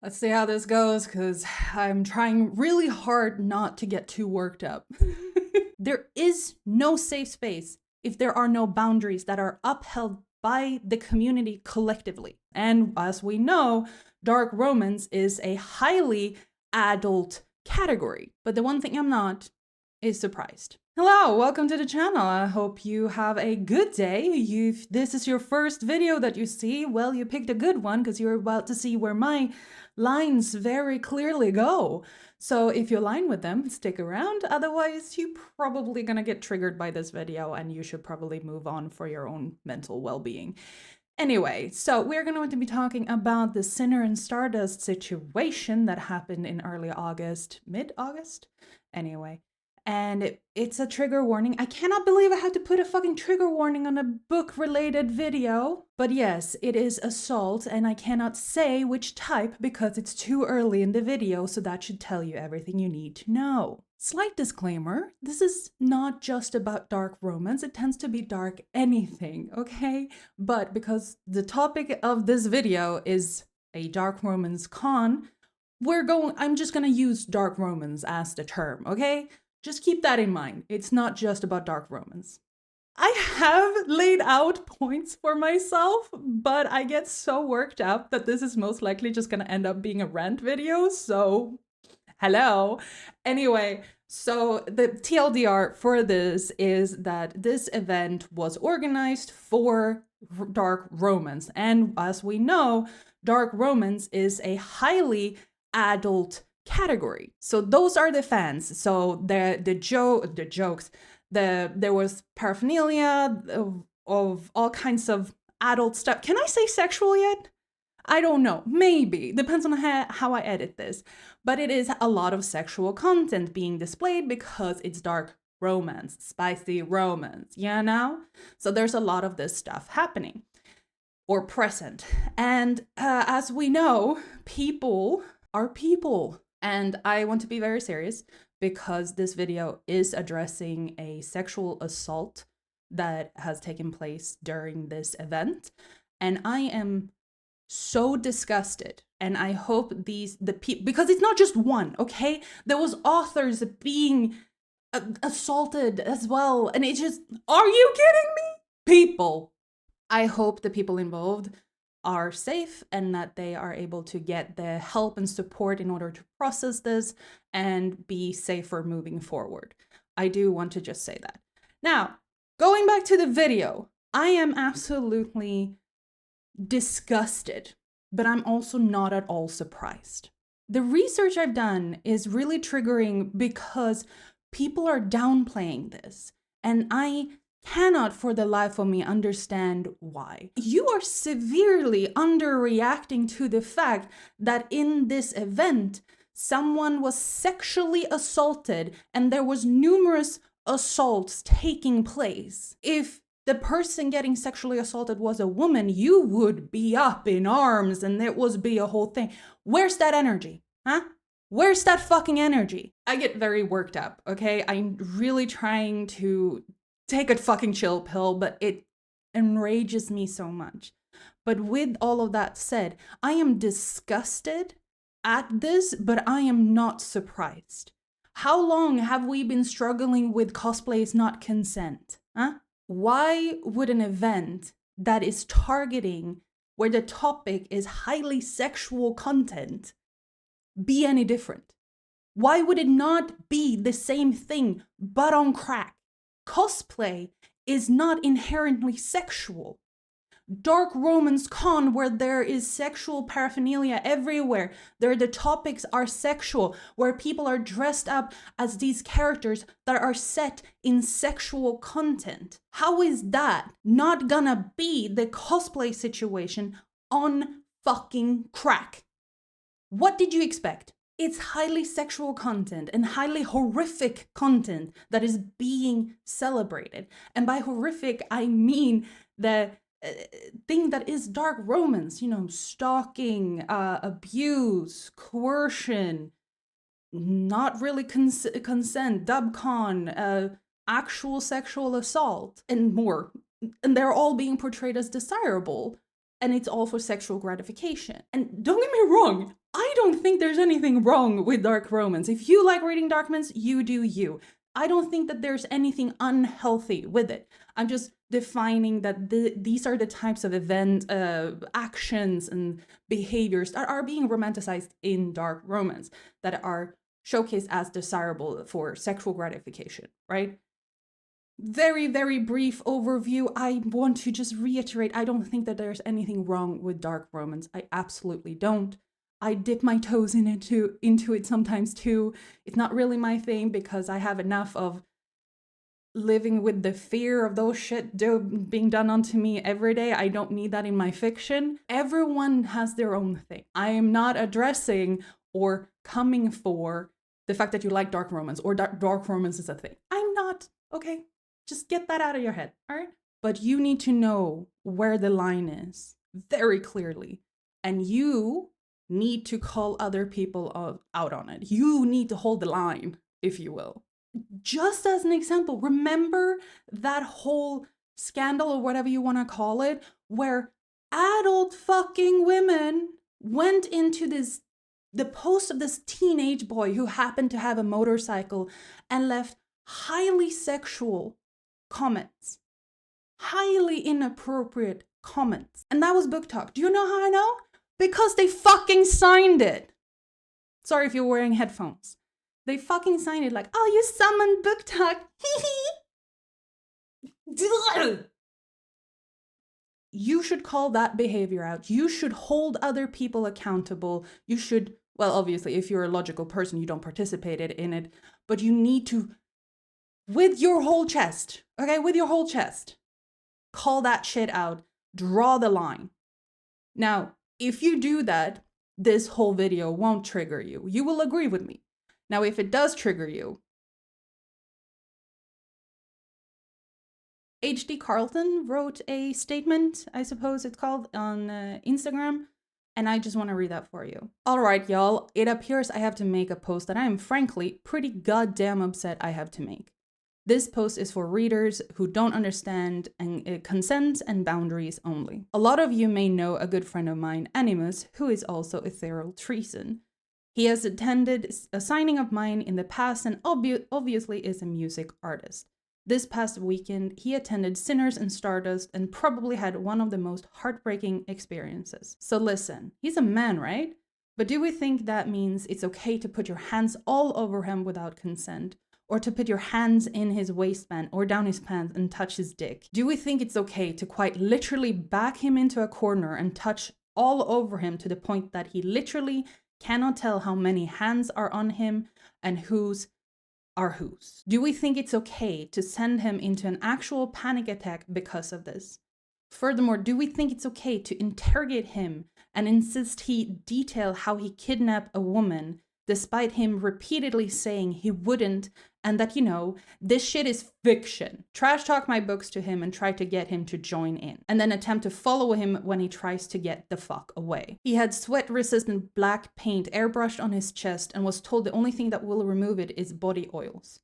Let's see how this goes, because I'm trying really hard not to get too worked up. There is no safe space if there are no boundaries that are upheld by the community collectively. And as we know, dark romance is a highly adult category. But the one thing I'm not is surprised. Hello, welcome to the channel. I hope you have a good day. If this is your first video that you see, well, you picked a good one because you're about to see where my lines very clearly go. So if you align with them, stick around. Otherwise, you're probably gonna get triggered by this video and you should probably move on for your own mental well-being. Anyway, so we're going to be talking about the Sinners and Stardust situation that happened in early August, mid-August? Anyway, and it's a trigger warning. I cannot believe I had to put a fucking trigger warning on a book-related video. But yes, it is assault, and I cannot say which type because it's too early in the video, so that should tell you everything you need to know. Slight disclaimer, this is not just about dark romance, it tends to be dark anything, okay? But because the topic of this video is a dark romance con, I'm just gonna use dark romance as the term, okay? Just keep that in mind. It's not just about dark romance. I have laid out points for myself, but I get so worked up that this is most likely just gonna end up being a rant video, so hello. Anyway, so the TLDR for this is that this event was organized for dark romance. And as we know, dark romance is a highly adult category. So those are the fans. So the jokes, there was paraphernalia of all kinds of adult stuff. Can I say sexual yet? I don't know, maybe, depends on how I edit this, but it is a lot of sexual content being displayed because it's dark romance, spicy romance, you know? So there's a lot of this stuff happening or present. And as we know, people are people. And I want to be very serious because this video is addressing a sexual assault that has taken place during this event. And I am so disgusted, and I hope the people, because it's not just one, okay? There was authors being assaulted as well, and it's just, are you kidding me? People, I hope the people involved are safe and that they are able to get the help and support in order to process this and be safer moving forward. I do want to just say that. Now, going back to the video, I am absolutely disgusted, but I'm also not at all surprised. The research I've done is really triggering because people are downplaying this, and I cannot for the life of me understand why. You are severely underreacting to the fact that in this event, someone was sexually assaulted and there was numerous assaults taking place. If the person getting sexually assaulted was a woman, you would be up in arms and it would be a whole thing. Where's that energy? Huh? Where's that fucking energy? I get very worked up, okay? I'm really trying to take a fucking chill pill, but it enrages me so much. But with all of that said, I am disgusted at this, but I am not surprised. How long have we been struggling with cosplay is not consent? Huh? Why would an event that is targeting where the topic is highly sexual content be any different? Why would it not be the same thing but on crack? Cosplay is not inherently sexual. Dark romance con, where there is sexual paraphernalia everywhere, the topics are sexual, where people are dressed up as these characters that are set in sexual content. How is that not gonna be the cosplay situation on fucking crack? What did you expect? It's highly sexual content and highly horrific content that is being celebrated. And by horrific, I mean the thing that is dark romance, you know, stalking, abuse, coercion, not really consent, dubcon, actual sexual assault, and more. And they're all being portrayed as desirable, and it's all for sexual gratification. And don't get me wrong, I don't think there's anything wrong with dark romance. If you like reading dark romance, you do you. I don't think that there's anything unhealthy with it. I'm just defining that these are the types of actions and behaviors that are being romanticized in dark romance, that are showcased as desirable for sexual gratification, right? Very, very brief overview. I want to just reiterate, I don't think that there's anything wrong with dark romance. I absolutely don't. I dip my toes into it sometimes too. It's not really my thing because I have enough of living with the fear of those shit being done onto me every day. I don't need that in my fiction. Everyone has their own thing. I am not addressing or coming for the fact that you like dark romance or dark romance is a thing. I'm not, okay? Just get that out of your head, all right? But you need to know where the line is very clearly. And you need to call other people out on it. You need to hold the line, if you will. Just as an example, remember that whole scandal or whatever you want to call it, where adult fucking women went into the post of this teenage boy who happened to have a motorcycle and left highly sexual comments, highly inappropriate comments. And that was book talk. Do you know how I know? Because they fucking signed it. Sorry if you're wearing headphones. They fucking signed it like, oh, you summoned book talk. You should call that behavior out. You should hold other people accountable. You should, well, obviously, if you're a logical person, you don't participate in it, but you need to, with your whole chest, okay, with your whole chest, call that shit out. Draw the line. Now, if you do that, this whole video won't trigger you. You will agree with me. Now, if it does trigger you, H.D. Carlton wrote a statement, I suppose it's called, on Instagram, and I just want to read that for you. All right, y'all, it appears I have to make a post that I am frankly pretty goddamn upset I have to make. This post is for readers who don't understand consent and boundaries only. A lot of you may know a good friend of mine, Animus, who is also ethereal treason. He has attended a signing of mine in the past and obviously is a music artist. This past weekend, he attended Sinners and Stardust and probably had one of the most heartbreaking experiences. So listen, he's a man, right? But do we think that means it's okay to put your hands all over him without consent? Or to put your hands in his waistband or down his pants and touch his dick? Do we think it's okay to quite literally back him into a corner and touch all over him to the point that he literally cannot tell how many hands are on him and whose are whose? Do we think it's okay to send him into an actual panic attack because of this? Furthermore, do we think it's okay to interrogate him and insist he detail how he kidnapped a woman despite him repeatedly saying he wouldn't and that, you know, this shit is fiction? Trash talk my books to him and try to get him to join in, and then attempt to follow him when he tries to get the fuck away. He had sweat-resistant black paint airbrushed on his chest and was told the only thing that will remove it is body oils.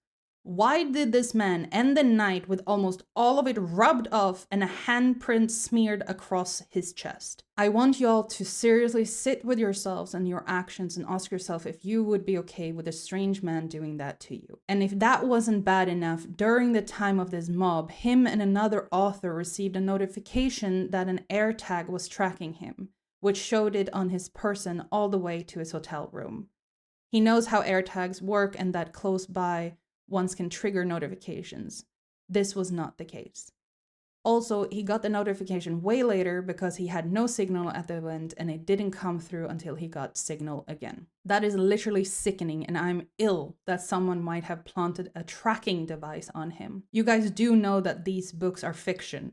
Why did this man end the night with almost all of it rubbed off and a handprint smeared across his chest? I want y'all to seriously sit with yourselves and your actions and ask yourself if you would be okay with a strange man doing that to you. And if that wasn't bad enough, during the time of this mob, him and another author received a notification that an AirTag was tracking him, which showed it on his person all the way to his hotel room. He knows how AirTags work and that close by ones can trigger notifications. This was not the case. Also, he got the notification way later because he had no signal at the event and it didn't come through until he got signal again. That is literally sickening, and I'm ill that someone might have planted a tracking device on him. You guys do know that these books are fiction,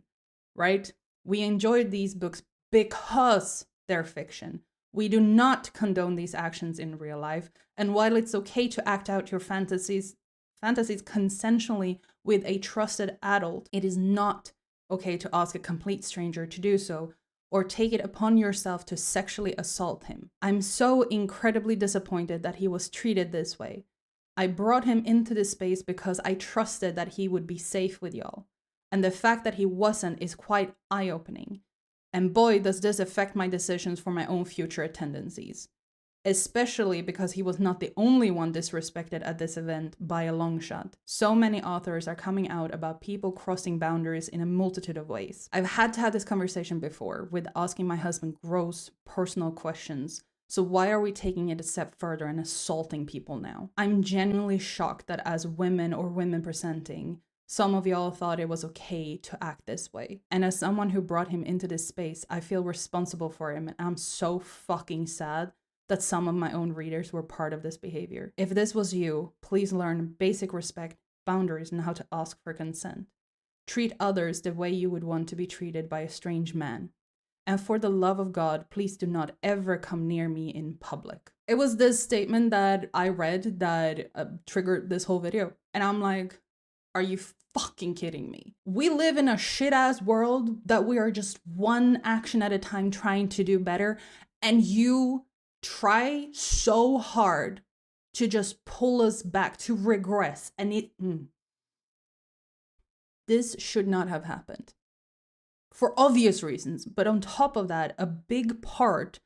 right? We enjoyed these books because they're fiction. We do not condone these actions in real life, and while it's okay to act out your fantasies consensually with a trusted adult, it is not okay to ask a complete stranger to do so or take it upon yourself to sexually assault him. I'm so incredibly disappointed that he was treated this way. I brought him into this space because I trusted that he would be safe with y'all, and the fact that he wasn't is quite eye-opening. And boy, does this affect my decisions for my own future tendencies. especially because he was not the only one disrespected at this event by a long shot. So many authors are coming out about people crossing boundaries in a multitude of ways. I've had to have this conversation before with asking my husband gross personal questions. So why are we taking it a step further and assaulting people now? I'm genuinely shocked that as women or women presenting, some of y'all thought it was okay to act this way. And as someone who brought him into this space, I feel responsible for him, and I'm so fucking sad that some of my own readers were part of this behavior. If this was you, please learn basic respect, boundaries, and how to ask for consent. Treat others the way you would want to be treated by a strange man. And for the love of God, please do not ever come near me in public. It was this statement that I read that triggered this whole video. And I'm like, are you fucking kidding me? We live in a shit-ass world that we are just one action at a time trying to do better. And you try so hard to just pull us back, to regress. And this should not have happened. For obvious reasons. But on top of that, a big part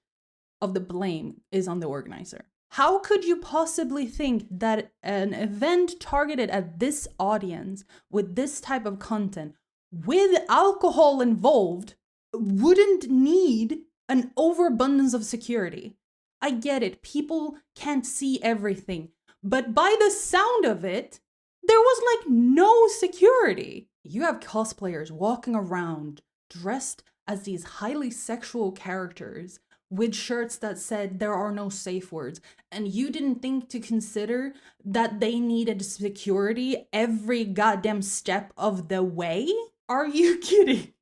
of the blame is on the organizer. How could you possibly think that an event targeted at this audience with this type of content, with alcohol involved, wouldn't need an overabundance of security? I get it. People can't see everything. But by the sound of it, there was like no security. You have cosplayers walking around dressed as these highly sexual characters with shirts that said there are no safe words, and you didn't think to consider that they needed security every goddamn step of the way? Are you kidding?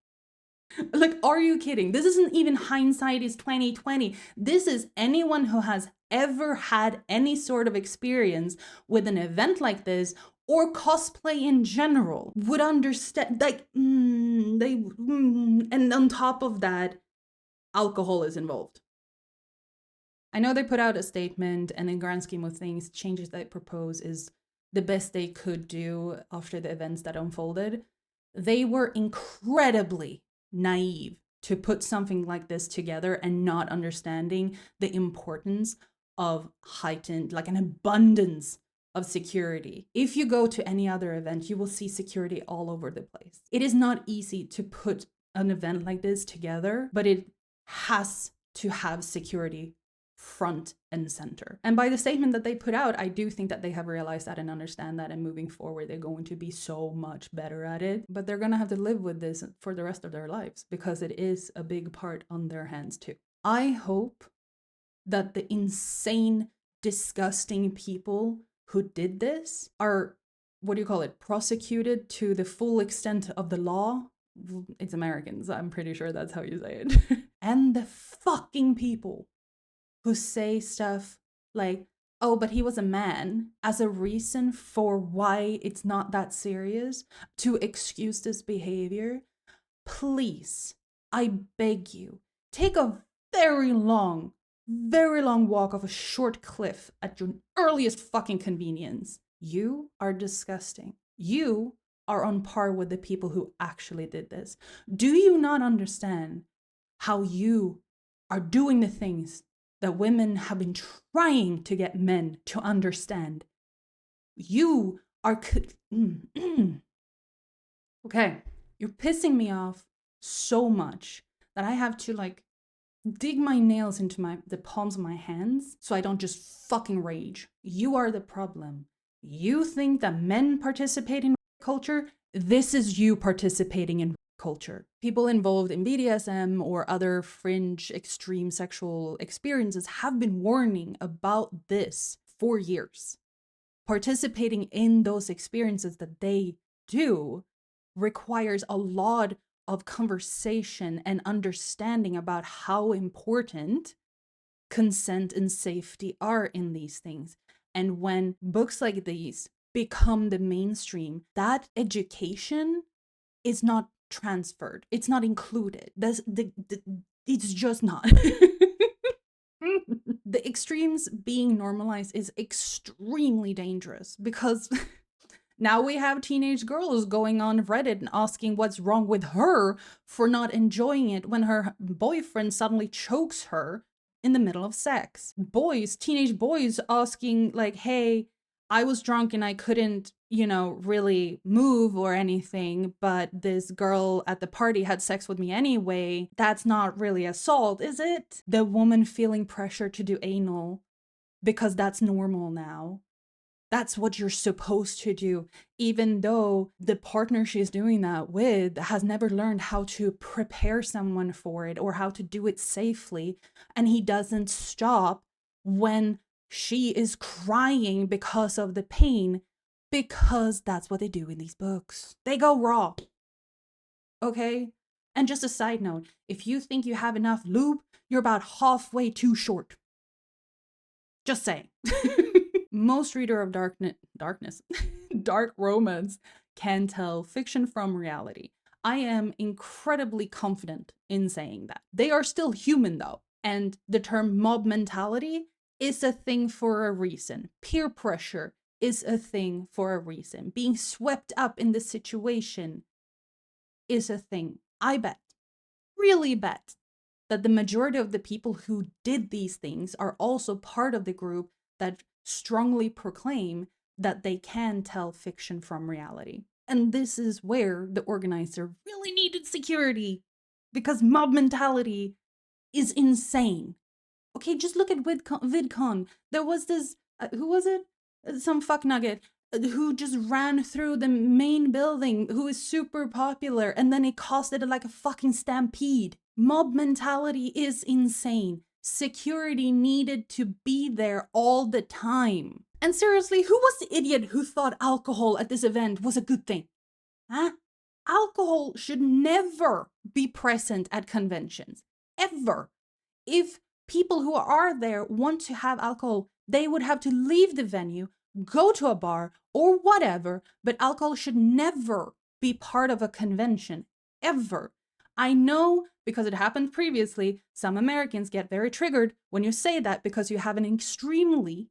Like, are you kidding? This isn't even hindsight is 2020. This is anyone who has ever had any sort of experience with an event like this or cosplay in general would understand. Like, and on top of that, alcohol is involved. I know they put out a statement, and in grand scheme of things, changes they propose is the best they could do after the events that unfolded. They were incredibly naive to put something like this together and not understanding the importance of heightened, like an abundance of security. If you go to any other event, you will see security all over the place. It is not easy to put an event like this together, but it has to have security front and center. And by the statement that they put out, I do think that they have realized that and understand that, and moving forward, they're going to be so much better at it. But they're going to have to live with this for the rest of their lives because it is a big part on their hands too. I hope that the insane, disgusting people who did this are, prosecuted to the full extent of the law. It's Americans, I'm pretty sure that's how you say it. And the fucking people who say stuff like, oh, but he was a man, as a reason for why it's not that serious, to excuse this behavior. Please, I beg you, take a very long walk off a short cliff at your earliest fucking convenience. You are disgusting. You are on par with the people who actually did this. Do you not understand how you are doing the things that women have been trying to get men to understand? You are... Okay, you're pissing me off so much that I have to dig my nails into the palms of my hands so I don't just fucking rage. You are the problem. You think that men participate in culture? This is you participating in culture. People involved in BDSM or other fringe extreme sexual experiences have been warning about this for years. Participating in those experiences that they do requires a lot of conversation and understanding about how important consent and safety are in these things. And when books like these become the mainstream, that education is not transferred. It's not included. It's just not. The extremes being normalized is extremely dangerous because now we have teenage girls going on Reddit and asking what's wrong with her for not enjoying it when her boyfriend suddenly chokes her in the middle of sex. Boys, teenage boys asking like, hey, I was drunk and I couldn't, really move or anything, but this girl at the party had sex with me anyway. That's not really assault, is it? The woman feeling pressure to do anal because that's normal now. That's what you're supposed to do, even though the partner she's doing that with has never learned how to prepare someone for it or how to do it safely. And he doesn't stop when she is crying because of the pain, because that's what they do in these books. They go raw. Okay? And just a side note, if you think you have enough lube, you're about halfway too short. Just saying. Most reader of dark romance can tell fiction from reality. I am incredibly confident in saying that. They are still human though. And the term mob mentality is a thing for a reason. Peer pressure is a thing for a reason. Being swept up in the situation is a thing. I bet, really bet, that the majority of the people who did these things are also part of the group that strongly proclaim that they can tell fiction from reality. And this is where the organizer really needed security, because mob mentality is insane. Okay, just look at VidCon. There was this, who was it? Some fucknugget who just ran through the main building, who is super popular, and then it costed like a fucking stampede. Mob mentality is insane. Security needed to be there all the time. And seriously, who was the idiot who thought alcohol at this event was a good thing? Huh? Alcohol should never be present at conventions. Ever. If people who are there want to have alcohol, they would have to leave the venue, go to a bar or whatever, but alcohol should never be part of a convention. Ever. I know, because it happened previously, some Americans get very triggered when you say that because you have an extremely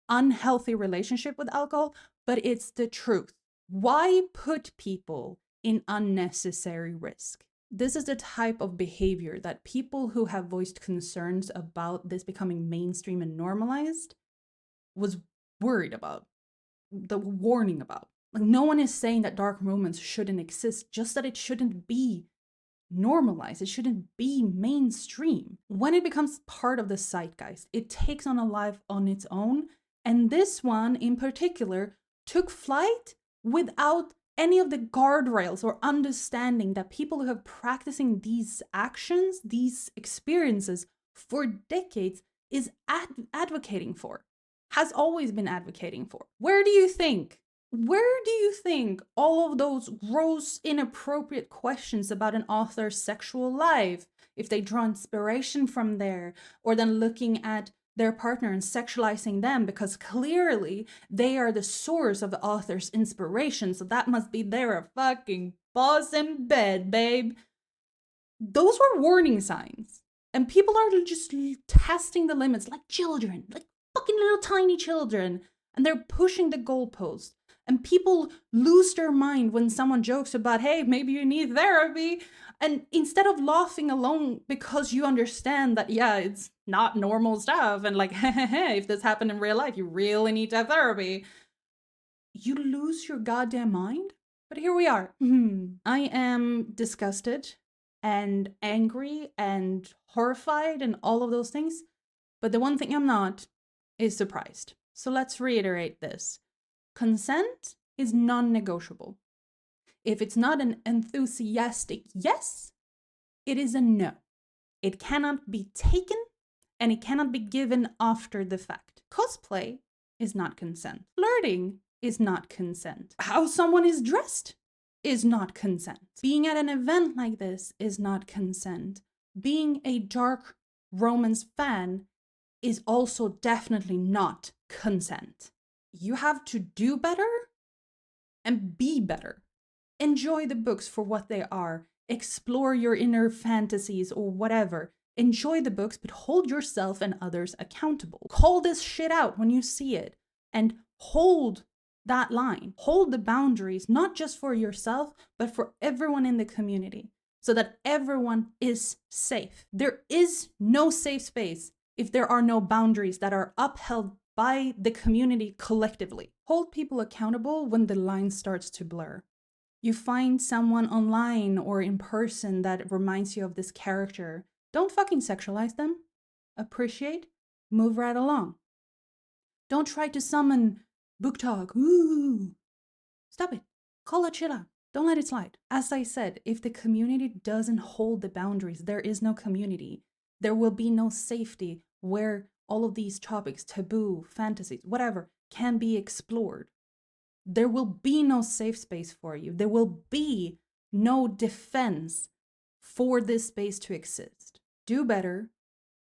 unhealthy relationship with alcohol, but it's the truth. Why put people in unnecessary risk? This is the type of behavior that people who have voiced concerns about this becoming mainstream and normalized was worried about, the warning about. Like, no one is saying that dark romance shouldn't exist, just that it shouldn't be normalized. It shouldn't be mainstream. When it becomes part of the zeitgeist, it takes on a life on its own. And this one in particular took flight without any of the guardrails or understanding that people who have practicing these actions, these experiences for decades is advocating for, has always been advocating for. Where do you think all of those gross, inappropriate questions about an author's sexual life, if they draw inspiration from there, or then looking at their partner and sexualizing them because clearly they are the source of the author's inspiration, so that must be their fucking boss in bed, babe. Those were warning signs. And people are just testing the limits like children, like fucking little tiny children, and they're pushing the goalpost. And people lose their mind when someone jokes about, hey, maybe you need therapy. And instead of laughing alone because you understand that, yeah, it's not normal stuff. And like, if this happened in real life, you really need to have therapy. You lose your goddamn mind. But here we are. I am disgusted and angry and horrified and all of those things. But the one thing I'm not is surprised. So let's reiterate this. Consent is non-negotiable. If it's not an enthusiastic yes, it is a no. It cannot be taken and it cannot be given after the fact. Cosplay is not consent. Flirting is not consent. How someone is dressed is not consent. Being at an event like this is not consent. Being a dark romance fan is also definitely not consent. You have to do better and be better. Enjoy the books for what they are. Explore your inner fantasies or whatever. Enjoy the books, but hold yourself and others accountable. Call this shit out when you see it and hold that line. Hold the boundaries, not just for yourself, but for everyone in the community, so that everyone is safe. There is no safe space if there are no boundaries that are upheld by the community collectively. Hold people accountable when the line starts to blur. You find someone online or in person that reminds you of this character. Don't fucking sexualize them. Appreciate, move right along. Don't try to summon book talk. Ooh. Stop it. Call it shit out. Don't let it slide. As I said, if the community doesn't hold the boundaries, there is no community. There will be no safety where all of these topics, taboo, fantasies, whatever, can be explored. There will be no safe space for you. There will be no defense for this space to exist. Do better,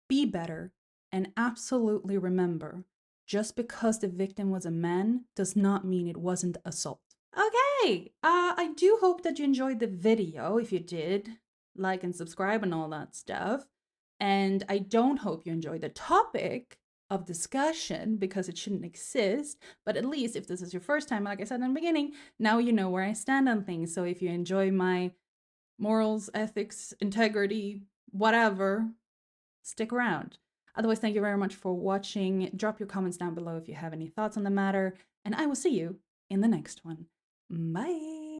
be better, and absolutely remember, just because the victim was a man does not mean it wasn't assault. Okay, I do hope that you enjoyed the video. If you did, like and subscribe and all that stuff. And I don't hope you enjoyed the topic of discussion because it shouldn't exist. But at least if this is your first time, like I said in the beginning, now you know where I stand on things. So if you enjoy my morals, ethics, integrity, whatever, stick around. Otherwise, thank you very much for watching. Drop your comments down below if you have any thoughts on the matter. And I will see you in the next one. Bye.